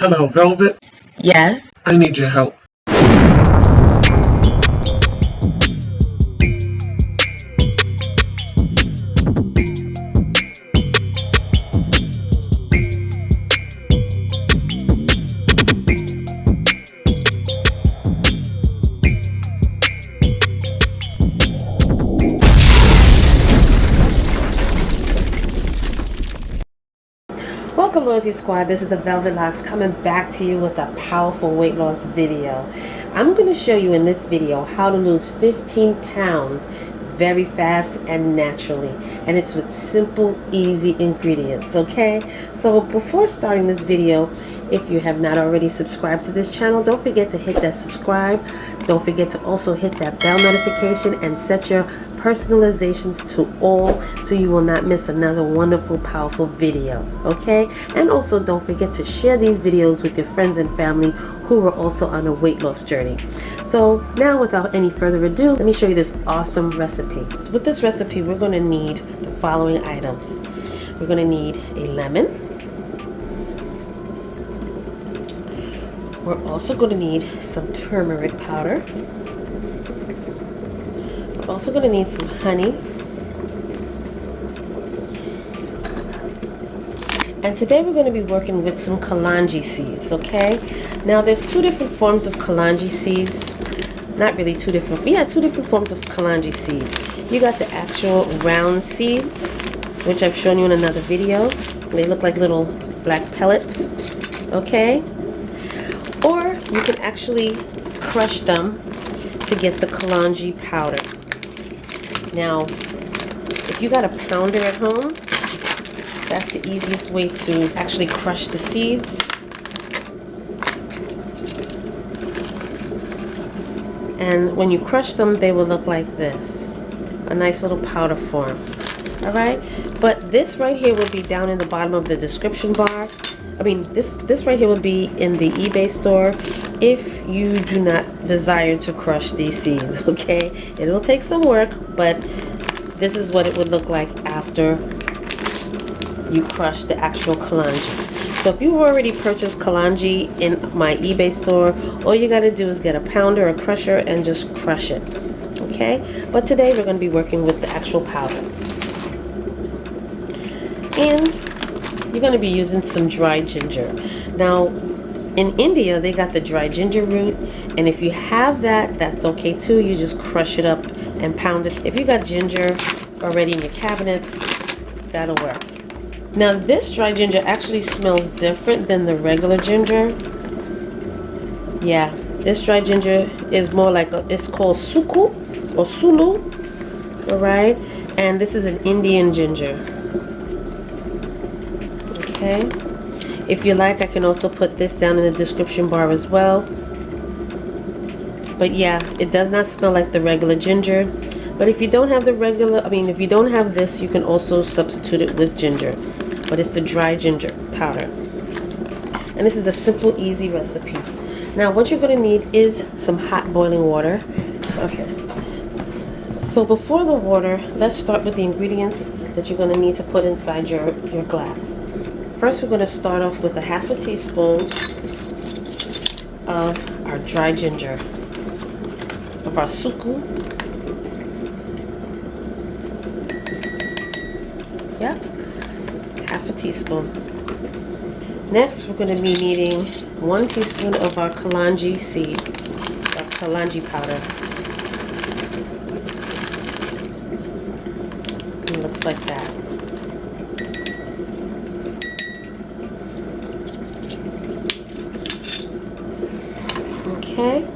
Hello, Velvet. Yes. I need your help. Welcome, Loyalty Squad. This is the Velvet Locks coming back to you with a powerful weight loss video. I'm going to show you in this video how to lose 15 pounds very fast and naturally, and it's with simple, easy ingredients. Okay, so before starting this video, if you have not already subscribed to this channel, don't forget to hit that subscribe. Don't forget to also hit that bell notification and set your personalizations to all so you will not miss another wonderful, powerful video. Okay, and also don't forget to share these videos with your friends and family who are also on a weight loss journey. So now, without any further ado, let me show you this awesome recipe. With this recipe, we're going to need the following items. We're going to need a lemon. We're also going to need some turmeric powder. We're also going to need some honey. And today we're going to be working with some kalonji seeds, okay? Now there's two different forms of kalonji seeds. Not really two different forms of kalonji seeds. You got the actual round seeds, which I've shown you in another video. They look like little black pellets, okay? Or you can actually crush them to get the kalonji powder. Now, if you got a pounder at home, that's the easiest way to actually crush the seeds. And when you crush them, they will look like this. A nice little powder form. Alright? But this right here will be down in the bottom of the description bar. I mean, this right here will be in the eBay store if you do not desire to crush these seeds, okay? It will take some work, but this is what it would look like after you crush the actual kalonji. So if you've already purchased kalonji in my eBay store, all you got to do is get a pounder or crusher and just crush it, okay? But today we're going to be working with the actual powder. And you're going to be using some dried ginger. Now, in India, they got the dried ginger root, and if you have that, that's okay too. You just crush it up and pound it. If you got ginger already in your cabinets, that'll work. Now, this dried ginger actually smells different than the regular ginger. Yeah, this dried ginger is more like it's called suku or sulu, all right? And this is an Indian ginger. Okay, if you like, I can also put this down in the description bar as well. But yeah, it does not smell like the regular ginger. But if you don't have if you don't have this, you can also substitute it with ginger. But it's the dry ginger powder. And this is a simple, easy recipe. Now, what you're going to need is some hot boiling water. Okay. So before the water, let's start with the ingredients that you're going to need to put inside your glass. First, we're going to start off with a half a teaspoon of our dry ginger, of our suku. Yeah, half a teaspoon. Next, we're going to be needing 1 teaspoon of our kalonji seed, our kalonji powder. It looks like that. Okay,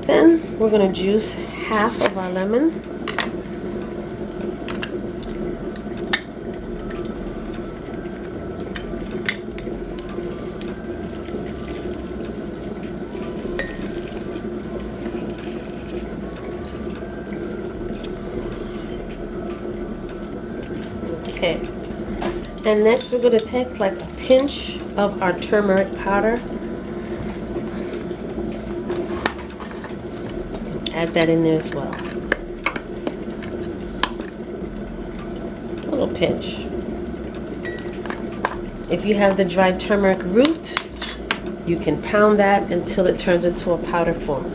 then we're going to juice half of our lemon. Okay, and next we're going to take like a pinch of our turmeric powder. Add that in there as well. A little pinch. If you have the dried turmeric root, You can pound that until it turns into a powder form.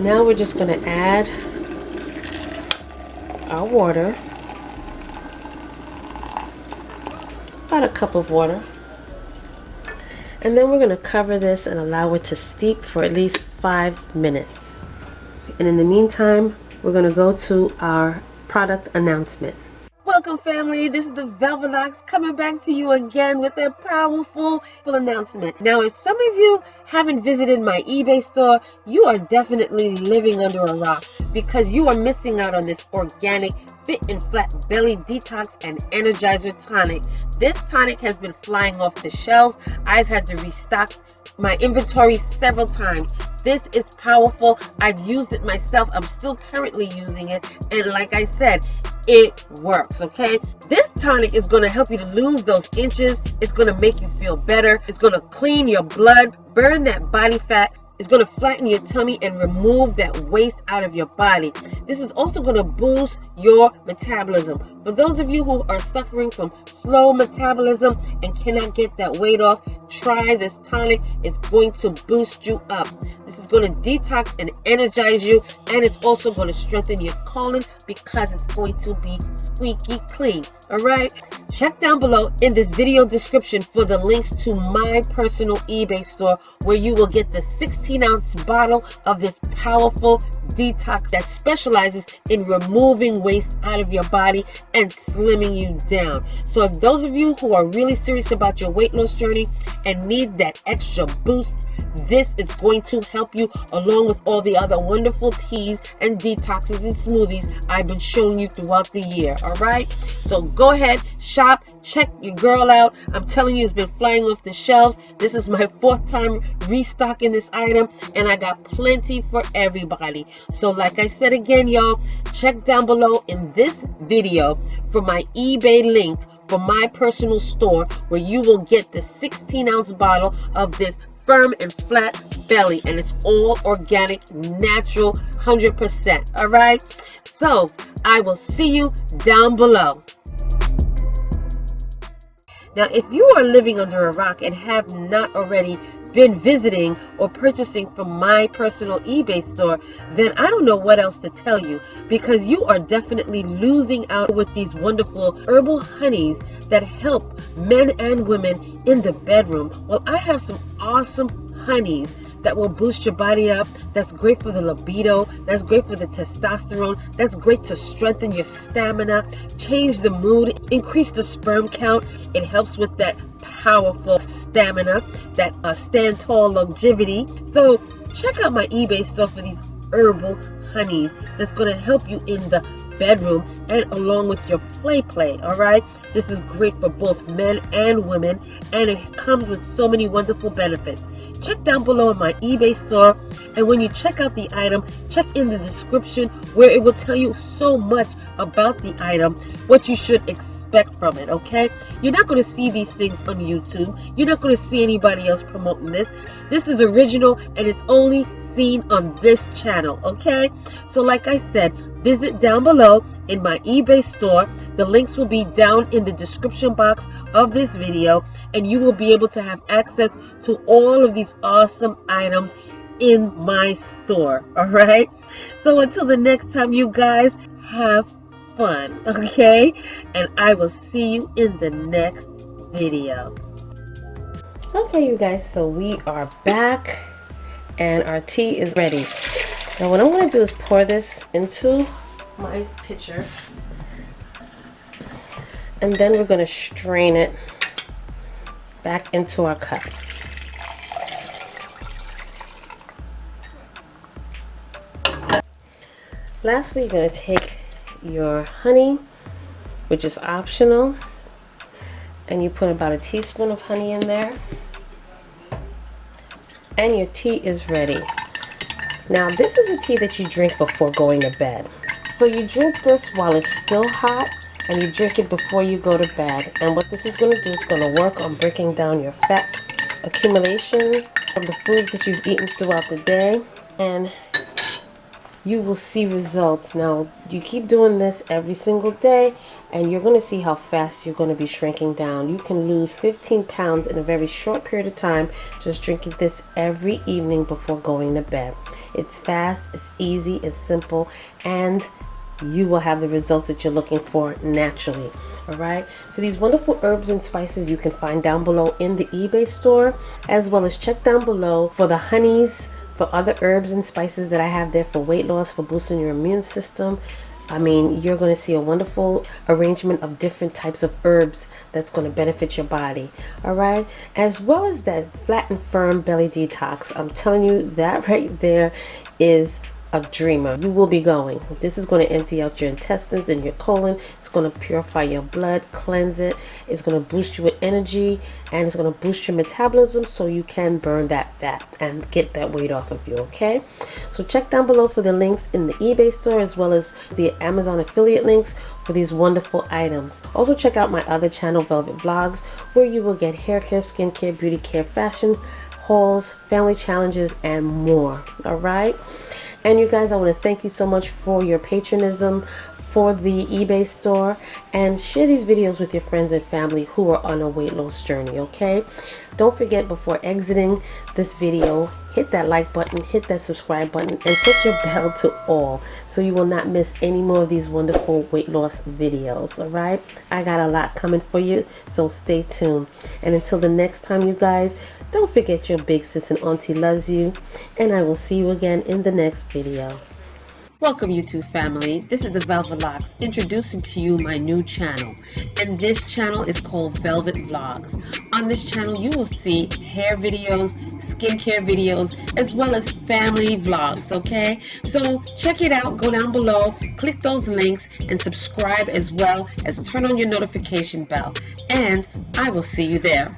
Now we're just going to add our water, about a cup of water, and then we're going to cover this and allow it to steep for at least 5 minutes. And in the meantime, we're going to go to our product announcement. Welcome, family. This is the Velvet Locks coming back to you again with a powerful announcement. Now, if some of you haven't visited my eBay store, you are definitely living under a rock because you are missing out on this organic fit and flat belly detox and energizer tonic. This tonic has been flying off the shelves. I've had to restock my inventory several times. This is powerful. I've used it myself. I'm still currently using it, and like I said, it works. Okay, this tonic is going to help you to lose those inches. It's going to make you feel better. It's going to clean your blood, burn that body fat. It's going to flatten your tummy and remove that waste out of your body. This is also going to boost your metabolism. For those of you who are suffering from slow metabolism and cannot get that weight off, try this tonic. It's going to boost you up. This is going to detox and energize you, and it's also going to strengthen your colon because it's going to be squeaky clean. All right, check down below in this video description for the links to my personal eBay store where you will get the 16-ounce bottle of this powerful detox that specializes in removing waste out of your body and slimming you down. So if those of you who are really serious about your weight loss journey and need that extra boost, this is going to help you along with all the other wonderful teas and detoxes and smoothies I've been showing you throughout the year. All right, so go ahead, shop, check your girl out. I'm telling you, it's been flying off the shelves. This is my 4th time restocking this item, and I got plenty for everybody. So like I said again, y'all, check down below in this video for my eBay link for my personal store where you will get the 16-ounce bottle of this firm and flat belly, and it's all organic, natural, 100%. All right, so I will see you down below. Now, if you are living under a rock and have not already been visiting or purchasing from my personal eBay store, then I don't know what else to tell you, because you are definitely losing out with these wonderful herbal honeys that help men and women in the bedroom. Well, I have some awesome honeys that will boost your body up. That's great for the libido. That's great for the testosterone. That's great to strengthen your stamina, change the mood, increase the sperm count. It helps with that powerful stamina, that stand tall longevity. So check out my eBay store for these herbal honeys that's going to help you in the bedroom and along with your play. All right, this is great for both men and women, and it comes with so many wonderful benefits. Check down below in my eBay store, and when you check out the item, check in the description where it will tell you so much about the item, what you should expect from it. Okay, you're not going to see these things on YouTube. You're not going to see anybody else promoting this. This is original, and it's only seen on this channel. Okay, so like I said, visit down below in my eBay store. The links will be down in the description box of this video, and you will be able to have access to all of these awesome items in my store. All right, so until the next time, you guys, have fun. Okay, and I will see you in the next video. Okay, you guys, so we are back and our tea is ready. Now what I'm going to do is pour this into my pitcher, and then we're going to strain it back into our cup. Lastly, you're going to take your honey, which is optional, and you put about a teaspoon of honey in there, and your tea is ready. Now this is a tea that you drink before going to bed. So you drink this while it's still hot, and you drink it before you go to bed. And what this is going to do is going to work on breaking down your fat accumulation From the foods that you've eaten throughout the day, and you will see results. Now, you keep doing this every single day, and you're going to see how fast you're going to be shrinking down. You can lose 15 pounds in a very short period of time just drinking this every evening before going to bed. It's fast, it's easy, it's simple, and you will have the results that you're looking for naturally. All right, so these wonderful herbs and spices you can find down below in the eBay store, as well as check down below for the honeys, for other herbs and spices that I have there for weight loss, for boosting your immune system. I mean, you're going to see a wonderful arrangement of different types of herbs that's going to benefit your body. All right, as well as that flat and firm belly detox. I'm telling you, that right there is a dreamer. You will be going. This is going to empty out your intestines and your colon. It's going to purify your blood, cleanse it. It's going to boost you with energy, and it's going to boost your metabolism so you can burn that fat and get that weight off of you. Okay, so check down below for the links in the eBay store, as well as the Amazon affiliate links for these wonderful items. Also check out my other channel, Velvet Vlogs, where you will get hair care, skincare, beauty care, fashion hauls, family challenges, and more. All right, and you guys, I want to thank you so much for your patronism for the eBay store, and share these videos with your friends and family who are on a weight loss journey. Okay, don't forget, before exiting this video, hit that like button, hit that subscribe button, and set your bell to all so you will not miss any more of these wonderful weight loss videos. All right, I got a lot coming for you, so stay tuned. And until the next time, you guys, don't forget your big sis and auntie loves you, and I will see you again in the next video. Welcome, YouTube family. This is the Velvet Locks introducing to you my new channel, and this channel is called Velvet Vlogs. On this channel you will see hair videos, skincare videos, as well as family vlogs. Okay, so check it out. Go down below, click those links, and subscribe, as well as turn on your notification bell, and I will see you there.